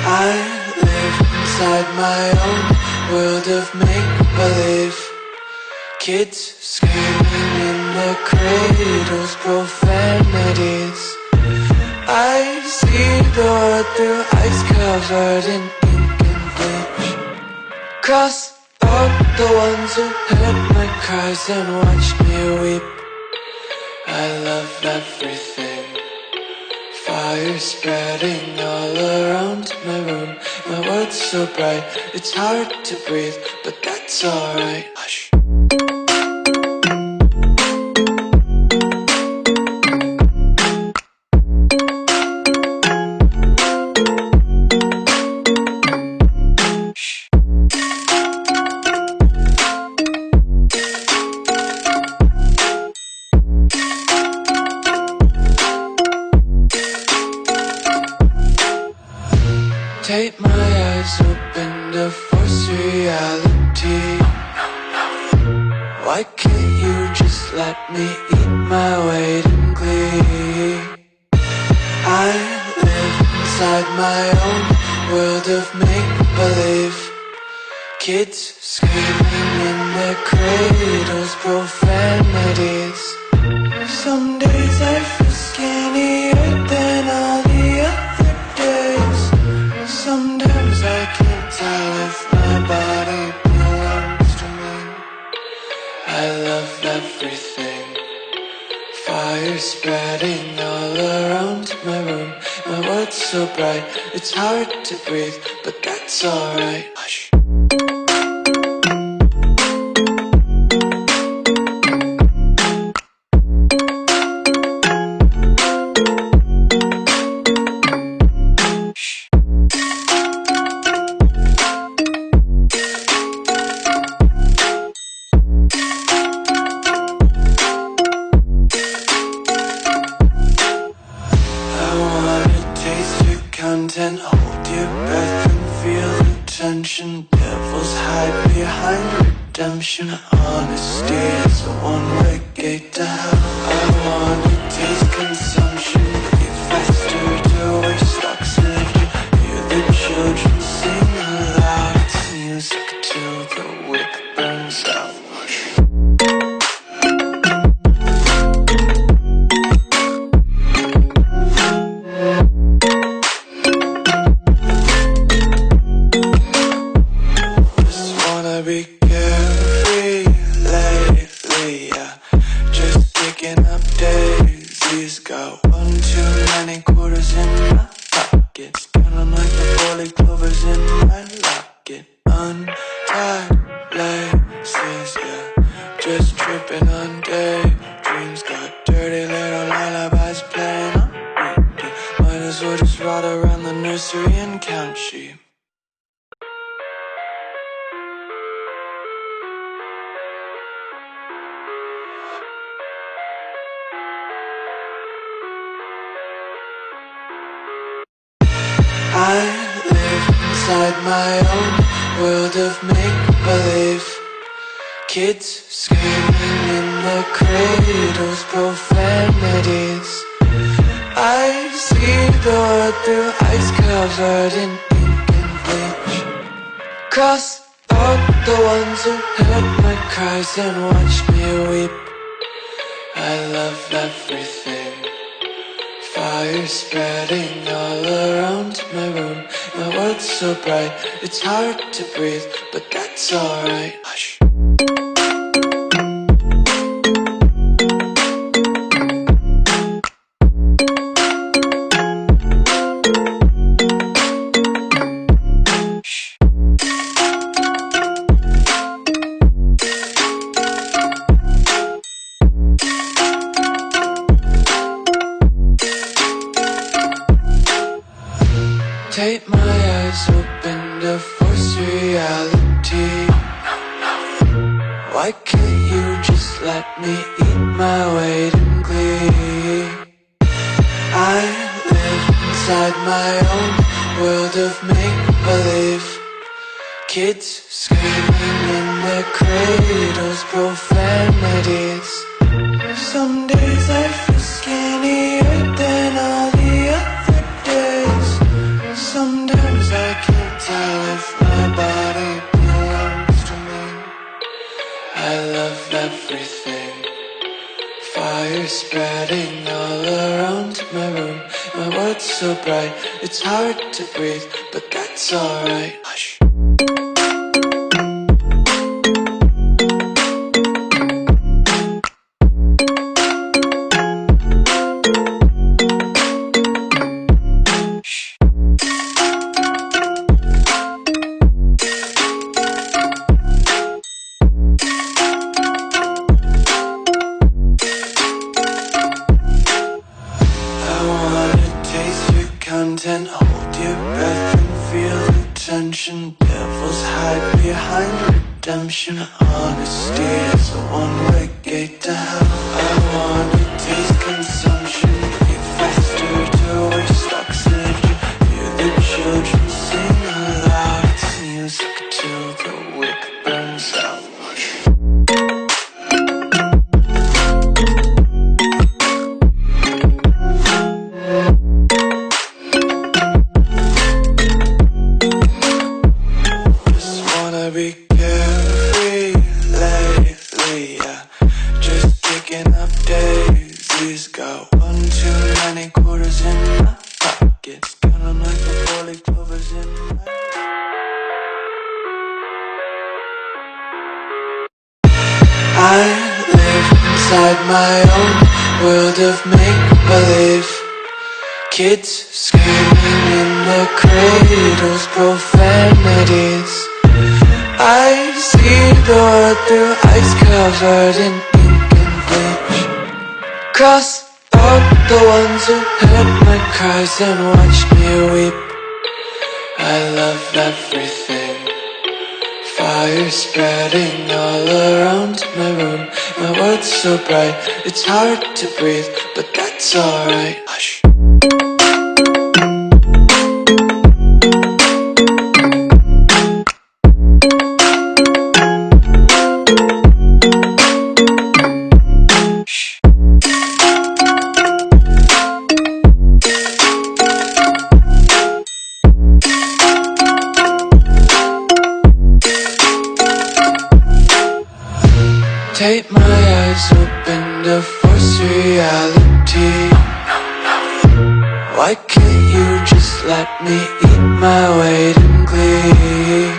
I live inside my own world of make-believe. Kids screaming in their cradles, profanities. I see the world through ice covered in ink and bleach. Cross out the ones who heard my cries and watched me weep. I love everything. Fire spreading all around my room. My world's so bright, it's hard to breathe, but that's alright. Hush. Take my eyes open to force reality. Why can't you just let me eat my weight in glee? I live inside my own world of make-believe. Kids screaming in their cradles, profanities. Some days I feel skinnier than all the other days. Sometimes I can't tell if my body belongs to me. I love everything. Fire spreading all around my room. My world's so bright, it's hard to breathe, but that's alright. Hush. Content, hold your breath and feel the tension. Devils hide behind redemption. Honesty is a one-way gate to hell. I wanna taste consumption. Breathe faster to waste oxygen. Hear the children sing aloud. It's music till the wick burns out. Be carefree lately, yeah. Just picking up daisies. Got one too many quarters in my pocket. Counting like the four-leaf clovers in my locket. Untied laces, yeah. Just tripping on daydreams. Got dirty little lullabies playing on repeat. Might as well just ride around the nursery and count sheep. I live inside my own world of make-believe. Kids screaming in their cradles, profanities. I see the world through ice covered in ink and bleach. Cross out the ones who heard my cries and watched me weep. I love everything. Fire spreading all around my room. My world's so bright, it's hard to breathe, but that's alright. Hush. Take my eyes open to force reality. Why can't you just let me eat my weight in glee? I live inside my own world of make-believe. Kids screaming in their cradles, profanities. Some days I feel skinnier than all the other days. Sometimes I world's so bright, it's hard to breathe, but that's alright. Hush. Content, hold your breath and feel the tension. Devils hide behind redemption. Honesty is a one-way gate to hell. I wanna taste consumption, eat faster to waste oxygen. Hear the children sing aloud. It's music till the wick burns out. Be carefree lately, yeah. Just picking up daisies. Got one too many quarters in my pocket. Count 'em like the four-leaf clovers in my... I live inside my own world of make-believe. Kids screaming in their cradles, profanities. I see the world through ice covered in ink and bleach. Cross out the ones who heard my cries and watched me weep. I love everything. Fire spreading all around my room. My world's so bright, it's hard to breathe, but that's alright. Hush. Take my eyes open to force reality. Why can't you just let me eat my weight in glee?